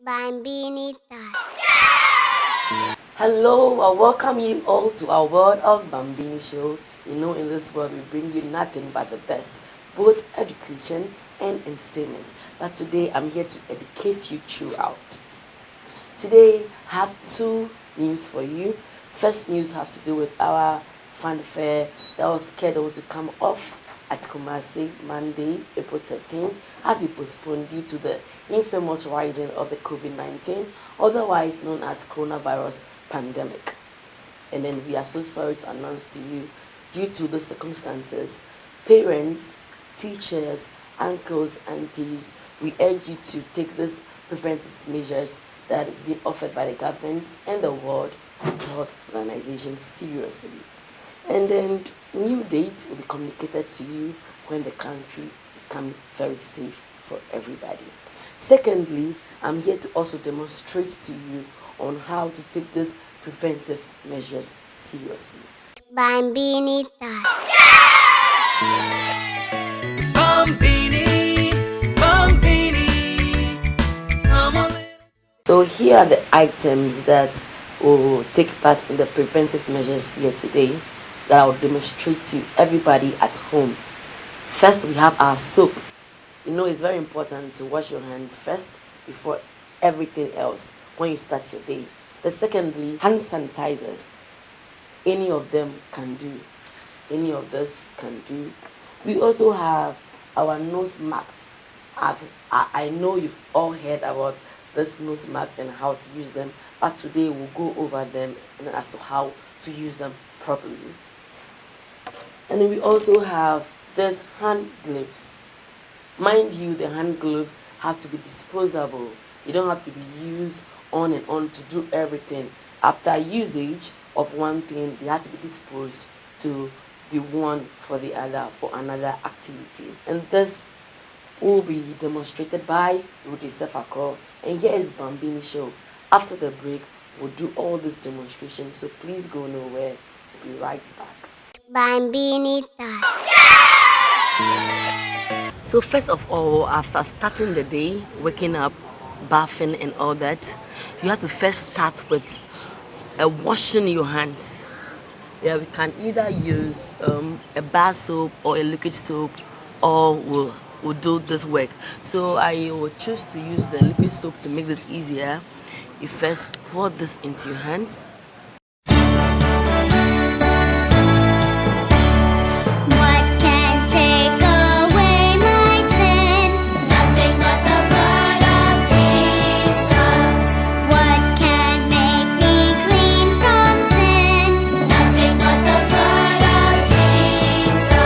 Bambini time. Hello, I welcome you all to our World of Bambini show. You know, in this world, we bring you nothing but the best, both education and entertainment. But today, I'm here to educate you throughout. Today, I have two news for you. First news have to do with our fanfare that was scheduled to come off at Kumasi Monday, April 13, has been postponed due to the infamous rising of the COVID-19, otherwise known as coronavirus pandemic. And then we are so sorry to announce to you, due to the circumstances, parents, teachers, uncles, aunties, we urge you to take these preventive measures that is being offered by the government and the World Health Organization seriously. And then new dates will be communicated to you when the country becomes very safe for everybody. Secondly, I'm here to also demonstrate to you on how to take these preventive measures seriously. Bambini time. Bambini, Bambini, I'm a little. So here are the items that will take part in the preventive measures here today that I will demonstrate to everybody at home. First, we have our soap. You know, it's very important to wash your hands first before everything else when you start your day. The secondly, hand sanitizers. Any of them can do. Any of this can do. We also have our nose masks. I know you've all heard about this nose masks and how to use them, but today we'll go over them and as to how to use them properly. And then we also have this hand gloves. Mind you, the hand gloves have to be disposable. You don't have to be used on and on to do everything. After usage of one thing, they have to be disposed to be worn for the other, for another activity. And this will be demonstrated by Rudy C0rv. And here is Bambini show. After the break, we'll do all these demonstrations, so please go nowhere. We'll be right back. Bambini time. So first of all, after starting the day, waking up, bathing and all that, you have to first start with washing your hands. Yeah, we can either use a bar soap or a liquid soap, or we'll do this work. So I will choose to use the liquid soap to make this easier. You first pour this into your hands. What can take away my sin? Nothing but the blood of Jesus. What can make me clean from sin? Nothing but the blood of Jesus.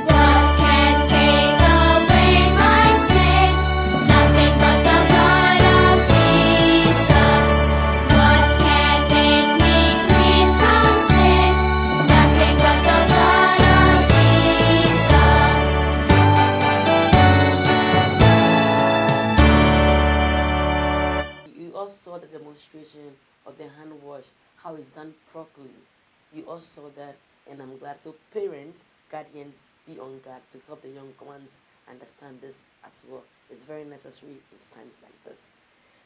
What can take away my sin? Nothing but the blood of Jesus. What can make me clean from sin? Nothing but the blood of Jesus. You also saw the demonstration of the hand wash, how it's done properly. You also saw that, and I'm glad. So parents, guardians, be on guard to help the young ones understand this as well. It's very necessary in times like this.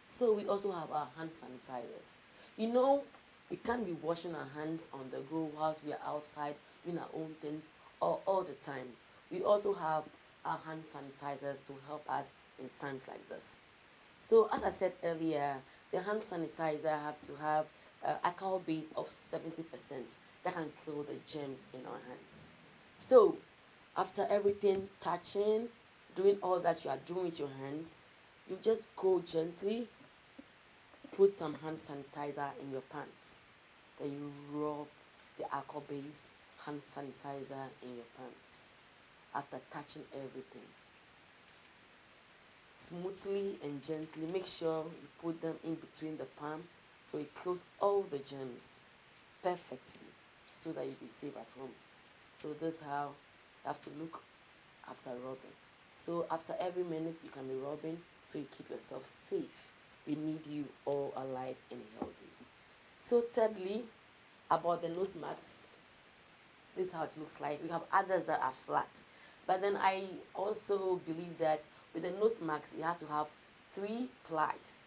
So we also have our hand sanitizers. You know, we can't be washing our hands on the go whilst we are outside doing our own things all the time. We also have our hand sanitizers to help us in times like this. So as I said earlier, the hand sanitizer have to have alcohol base of 70% that can kill the germs in our hands. So after everything, touching, doing all that you are doing with your hands, you just go gently, put some hand sanitizer in your pants. Then you rub the alcohol base hand sanitizer in your pants after touching everything. Smoothly and gently, make sure you put them in between the palm so it kills all the germs perfectly so that you'll be safe at home. So this is how you have to look after rubbing. So after every minute you can be rubbing so you keep yourself safe. We need you all alive and healthy. So thirdly, about the nose masks, This is how it looks like. We have others that are flat. But then I also believe that with the nose mask, you have to have 3 plies,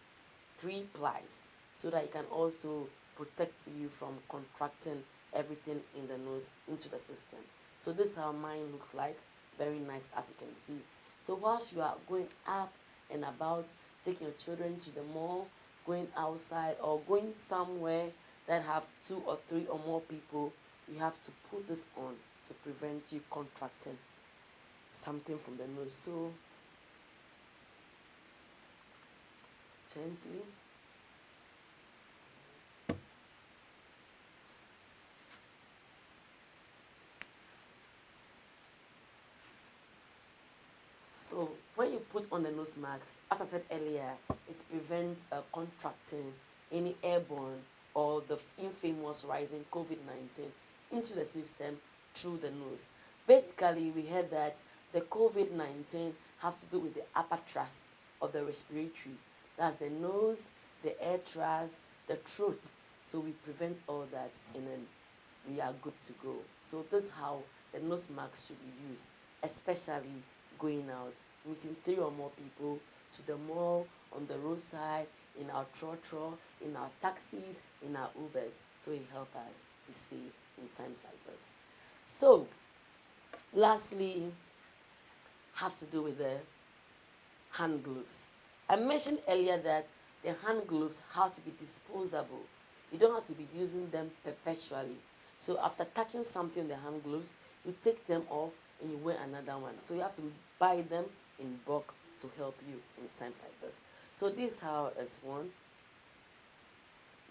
so that it can also protect you from contracting everything in the nose into the system. So this is how mine looks like. Very nice, as you can see. So whilst you are going up and about, taking your children to the mall, going outside, or going somewhere that have 2 or 3 or more people, you have to put this on to prevent you contracting something from the nose. So gently. So when you put on the nose mask, as I said earlier, it prevents contracting any airborne or the infamous rising COVID-19 into the system through the nose. Basically, we heard that the COVID-19 have to do with the upper tract of the respiratory. That's the nose, the air tract, the throat. So we prevent all that, and then we are good to go. So this is how the nose mask should be used, especially going out, meeting 3 or more people, to the mall, on the roadside, in our trotro, in our taxis, in our Ubers. So it helps us be safe in times like this. So lastly, have to do with the hand gloves. I mentioned earlier that the hand gloves have to be disposable. You don't have to be using them perpetually. So after touching something in the hand gloves, you take them off and you wear another one. So you have to buy them in bulk to help you in times like this. So this is how it's worn.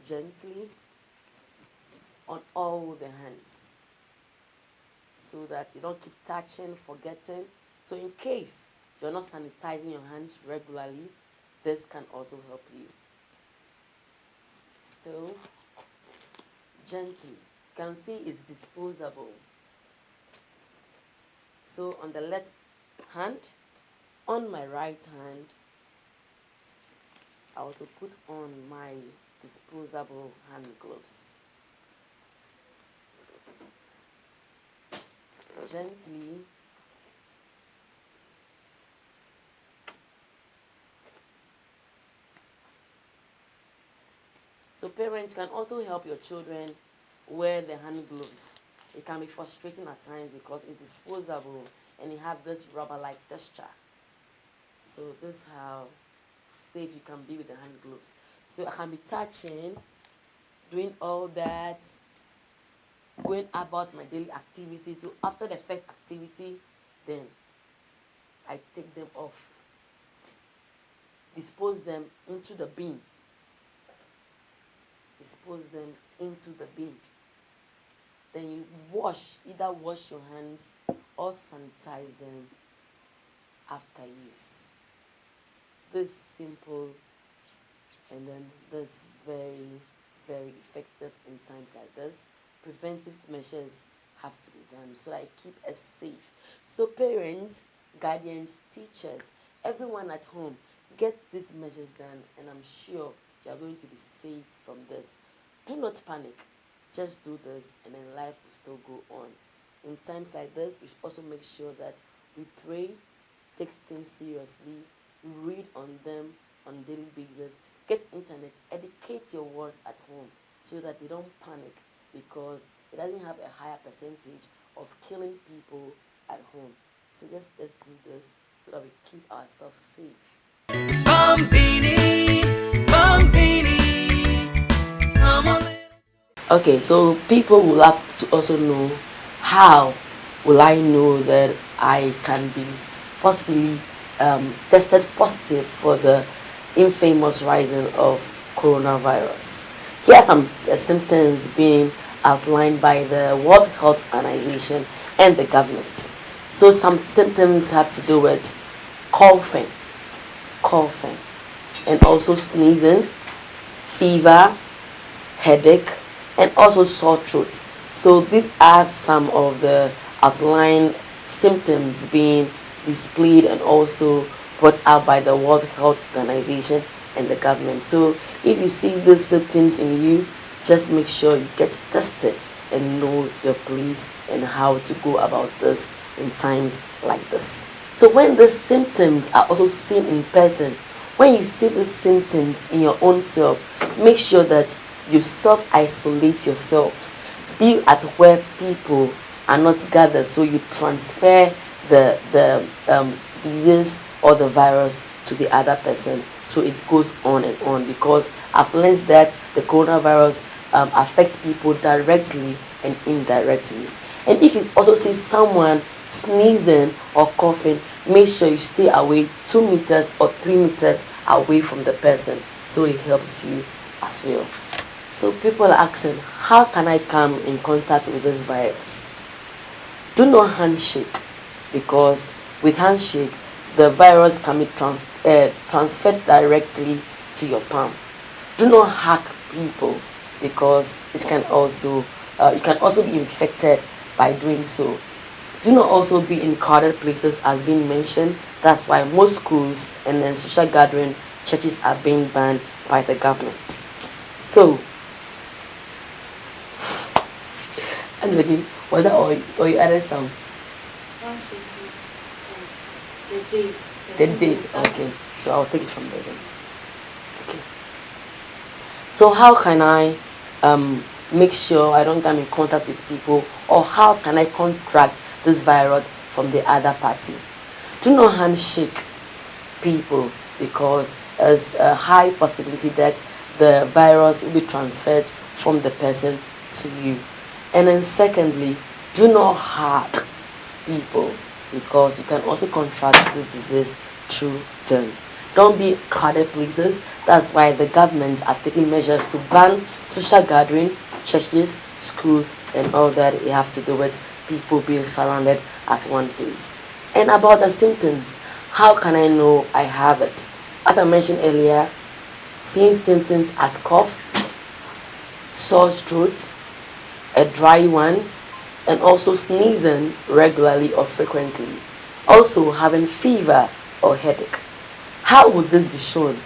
Gently on all the hands, so that you don't keep touching, forgetting. So in case you're not sanitizing your hands regularly, this can also help you. So gently, you can see it's disposable. So on the left hand, on my right hand, I also put on my disposable hand gloves. Gently. So parents can also help your children wear the hand gloves. It can be frustrating at times because it's disposable and it have this rubber-like texture. So this is how safe you can be with the hand gloves. So I can be touching, doing all that, going about my daily activities. So after the first activity, then I take them off, dispose them into the bin. Dispose them into the bin. Then you either wash your hands or sanitize them after use. This is simple, and then this very, very effective in times like this. Preventive measures have to be done so that I keep us safe. So parents, guardians, teachers, everyone at home, get these measures done, and I'm sure you are going to be safe from this. Do not panic. Just do this, and then life will still go on. In times like this, we should also make sure that we pray, take things seriously, read on them on a daily basis, get internet, educate your wards at home so that they don't panic, because it doesn't have a higher percentage of killing people at home. So let's do this so that we keep ourselves safe. Okay, so people will have to also know, how will I know that I can be possibly tested positive for the infamous rising of coronavirus? Here are some symptoms being outlined by the World Health Organization and the government. So some symptoms have to do with coughing, and also sneezing, fever, headache, and also sore throat. So these are some of the outlying symptoms being displayed and also brought out by the World Health Organization and the government. So if you see these symptoms in you, just make sure you get tested and know your place and how to go about this in times like this. So when the symptoms are also seen in person, when you see the symptoms in your own self, make sure that you self-isolate yourself. Be at where people are not gathered, so you transfer the disease or the virus to the other person. So it goes on and on, because I've learned that the coronavirus affects people directly and indirectly. And if you also see someone sneezing or coughing, make sure you stay away 2 meters or 3 meters away from the person, so it helps you as well. So people are asking, how can I come in contact with this virus? Do not handshake, because with handshake the virus can be transferred directly to your palm. Do not hug people, because it can also you can also be infected by doing so. Do not also be in crowded places, as being mentioned. That's why most schools and then social gathering, churches are being banned by the government. So, anybody, was that or you added some? The days. The days, okay. So I'll take it from there then. Okay. So how can I make sure I don't come in contact with people, or how can I contract this virus from the other party? Do not handshake people, because there's a high possibility that the virus will be transferred from the person to you. And then secondly, do not hug people, because you can also contract this disease through them. Don't be in crowded places. That's why the governments are taking measures to ban social gathering, churches, schools, and all that you have to do with people being surrounded at one place. And about the symptoms, how can I know I have it? As I mentioned earlier, seeing symptoms as cough, sore throat, a dry one, and also sneezing regularly or frequently. Also having fever or headache. How would this be shown?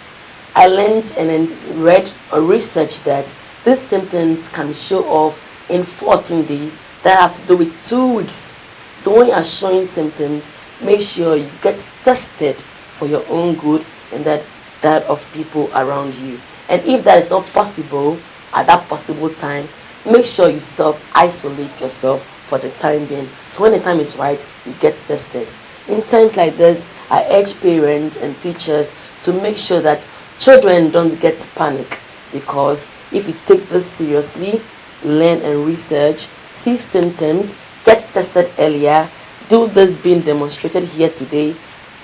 I learned and then read or researched that these symptoms can show off in 14 days. That have to do with 2 weeks. So when you are showing symptoms, make sure you get tested for your own good and that of people around you. And if that is not possible at that possible time, make sure you self-isolate yourself for the time being. So when the time is right, you get tested. In times like this, I urge parents and teachers to make sure that children don't get panic, because if you take this seriously, learn and research, see symptoms, get tested earlier, do this being demonstrated here today,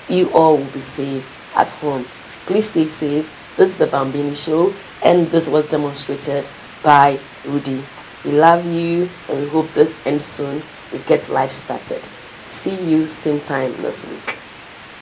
you all will be safe at home. Please stay safe. This is the Bambini Show, and this was demonstrated by Rudy. We love you, and we hope this ends soon. We get life started. See you same time this week.